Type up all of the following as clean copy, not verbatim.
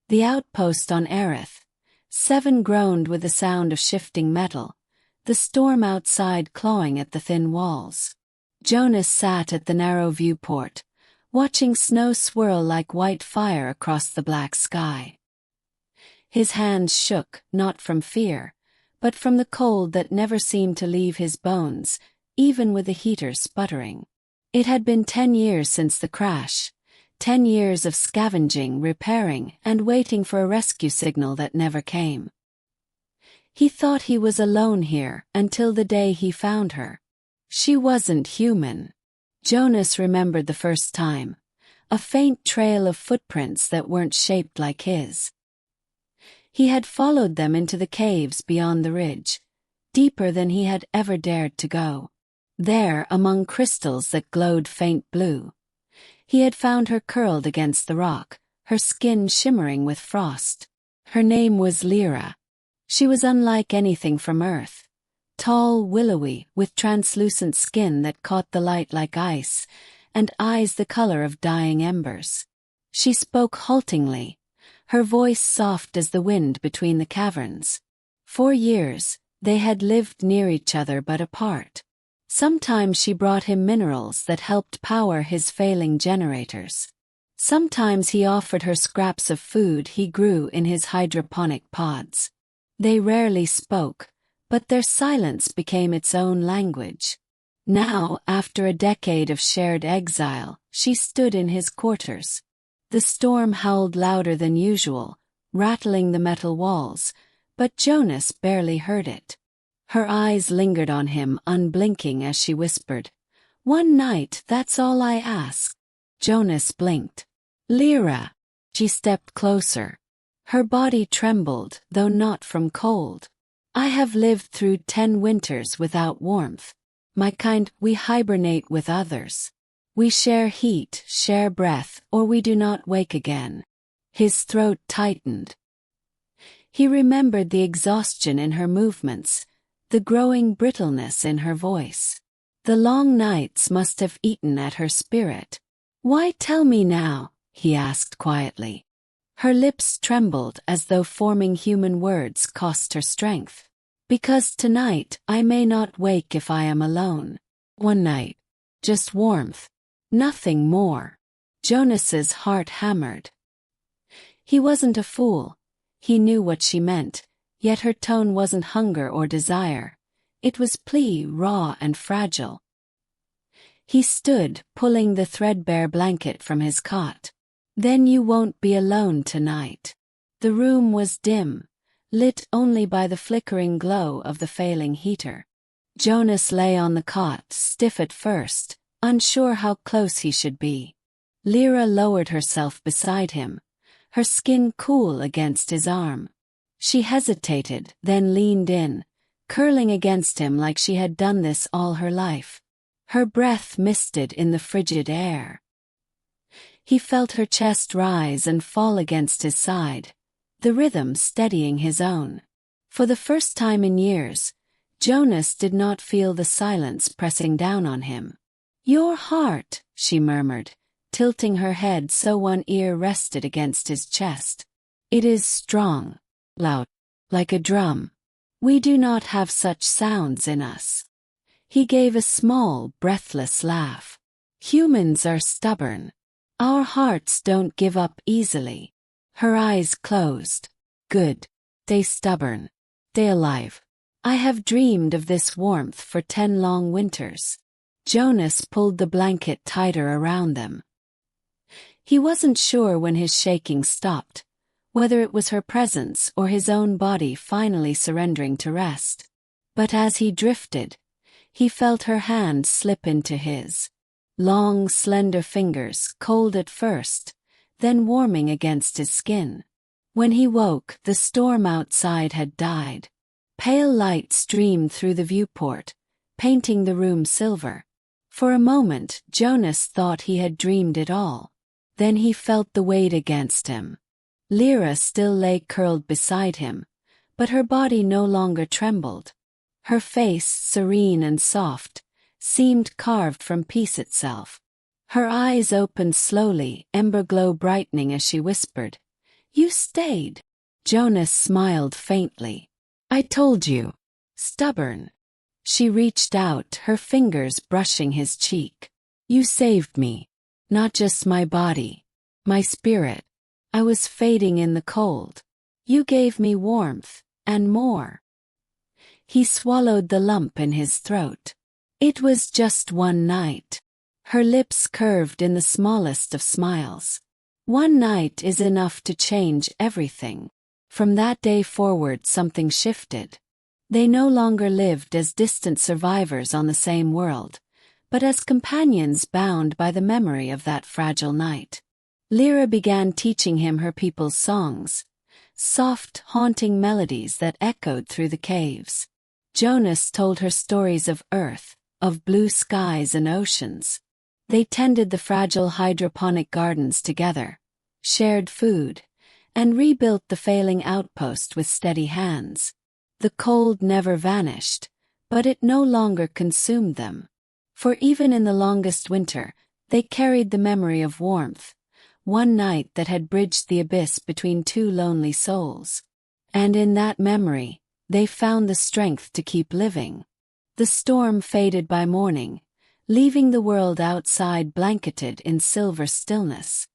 The outpost on Aerith. 7 groaned with the sound of shifting metal, the storm outside clawing at the thin walls. Jonas sat at the narrow viewport, watching snow swirl like white fire across the black sky. His hands shook, not from fear, but from the cold that never seemed to leave his bones, even with the heater sputtering. It had been 10 years since the crash, 10 years of scavenging, repairing, and waiting for a rescue signal that never came. He thought he was alone here until the day he found her. She wasn't human. Jonas remembered the first time, a faint trail of footprints that weren't shaped like his. He had followed them into the caves beyond the ridge, deeper than he had ever dared to go. There, among crystals that glowed faint blue, he had found her curled against the rock, her skin shimmering with frost. Her name was Lira. She was unlike anything from Earth. Tall, willowy, with translucent skin that caught the light like ice, and eyes the color of dying embers. She spoke haltingly, her voice soft as the wind between the caverns. For years, they had lived near each other but apart. Sometimes she brought him minerals that helped power his failing generators. Sometimes he offered her scraps of food he grew in his hydroponic pods. They rarely spoke, but their silence became its own language. Now, after a decade of shared exile, she stood in his quarters. The storm howled louder than usual, rattling the metal walls, but Jonas barely heard it. Her eyes lingered on him, unblinking as she whispered, "One night, that's all I ask." Jonas blinked. "Lira." She stepped closer. Her body trembled, though not from cold. "I have lived through 10 winters without warmth. My kind, we hibernate with others. We share heat, share breath, or we do not wake again." His throat tightened. He remembered the exhaustion in her movements, the growing brittleness in her voice. The long nights must have eaten at her spirit. "Why tell me now?" he asked quietly. Her lips trembled as though forming human words cost her strength. "Because tonight I may not wake if I am alone. One night. Just warmth. Nothing more." Jonas's heart hammered. He wasn't a fool. He knew what she meant, yet her tone wasn't hunger or desire. It was plea, raw and fragile. He stood, pulling the threadbare blanket from his cot. "Then you won't be alone tonight." The room was dim, lit only by the flickering glow of the failing heater. Jonas lay on the cot, stiff at first, unsure how close he should be. Lira lowered herself beside him, her skin cool against his arm. She hesitated, then leaned in, curling against him like she had done this all her life. Her breath misted in the frigid air. He felt her chest rise and fall against his side, the rhythm steadying his own. For the first time in years, Jonas did not feel the silence pressing down on him. "Your heart," she murmured, tilting her head so one ear rested against his chest. "It is strong, loud, like a drum. We do not have such sounds in us." He gave a small, breathless laugh. "Humans are stubborn. Our hearts don't give up easily." Her eyes closed. "Good. Stay stubborn. Stay alive. I have dreamed of this warmth for 10 long winters." Jonas pulled the blanket tighter around them. He wasn't sure when his shaking stopped, whether it was her presence or his own body finally surrendering to rest. But as he drifted, he felt her hand slip into his. Long, slender fingers, cold at first, then warming against his skin. When he woke, the storm outside had died. Pale light streamed through the viewport, painting the room silver. For a moment, Jonas thought he had dreamed it all. Then he felt the weight against him. Lira still lay curled beside him, but her body no longer trembled. Her face, serene and soft, seemed carved from peace itself. Her eyes opened slowly, ember glow brightening as she whispered, You stayed. Jonas smiled faintly. I told you. Stubborn. She reached out, her fingers brushing his cheek. You saved me. Not just my body. My spirit. I was fading in the cold. You gave me warmth, and more. He swallowed the lump in his throat. It was just one night. Her lips curved in the smallest of smiles. One night is enough to change everything. From that day forward something shifted. They no longer lived as distant survivors on the same world, but as companions bound by the memory of that fragile night. Lira began teaching him her people's songs, soft, haunting melodies that echoed through the caves. Jonas told her stories of Earth, of blue skies and oceans. They tended the fragile hydroponic gardens together, shared food, and rebuilt the failing outpost with steady hands. The cold never vanished, but it no longer consumed them. For even in the longest winter, they carried the memory of warmth, one night that had bridged the abyss between two lonely souls. And in that memory, they found the strength to keep living. The storm faded by morning, leaving the world outside blanketed in silver stillness.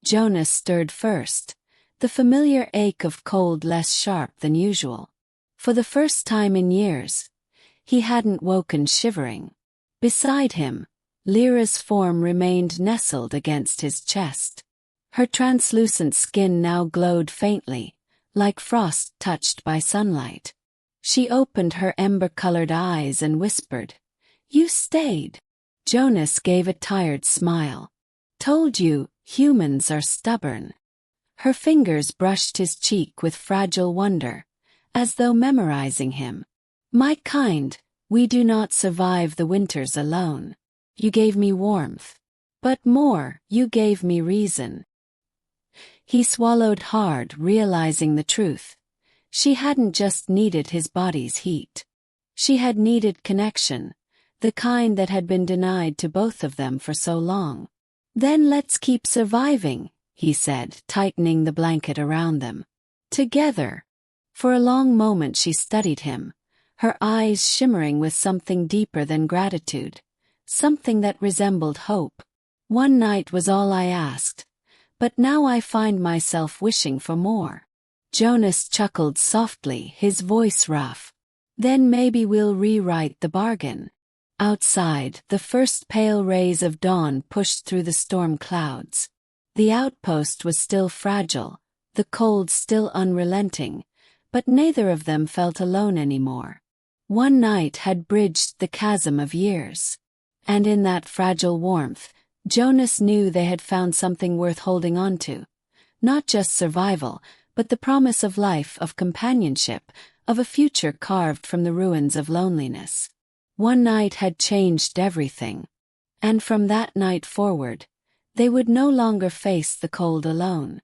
Jonas stirred first, the familiar ache of cold less sharp than usual. For the first time in years, he hadn't woken shivering. Beside him, Lyra's form remained nestled against his chest. Her translucent skin now glowed faintly, like frost touched by sunlight. She opened her ember-colored eyes and whispered, "You stayed." Jonas gave a tired smile. "Told you, humans are stubborn." Her fingers brushed his cheek with fragile wonder, as though memorizing him. "My kind, we do not survive the winters alone. You gave me warmth. But more, you gave me reason." He swallowed hard, realizing the truth. She hadn't just needed his body's heat. She had needed connection, the kind that had been denied to both of them for so long. "Then let's keep surviving," he said, tightening the blanket around them. "Together." For a long moment she studied him, her eyes shimmering with something deeper than gratitude, something that resembled hope. "One night was all I asked, but now I find myself wishing for more." Jonas chuckled softly, his voice rough. "Then maybe we'll rewrite the bargain." Outside, the first pale rays of dawn pushed through the storm clouds. The outpost was still fragile, the cold still unrelenting, but neither of them felt alone anymore. One night had bridged the chasm of years. And in that fragile warmth, Jonas knew they had found something worth holding on to. Not just survival, but the promise of life, of companionship, of a future carved from the ruins of loneliness. One night had changed everything. And from that night forward, they would no longer face the cold alone.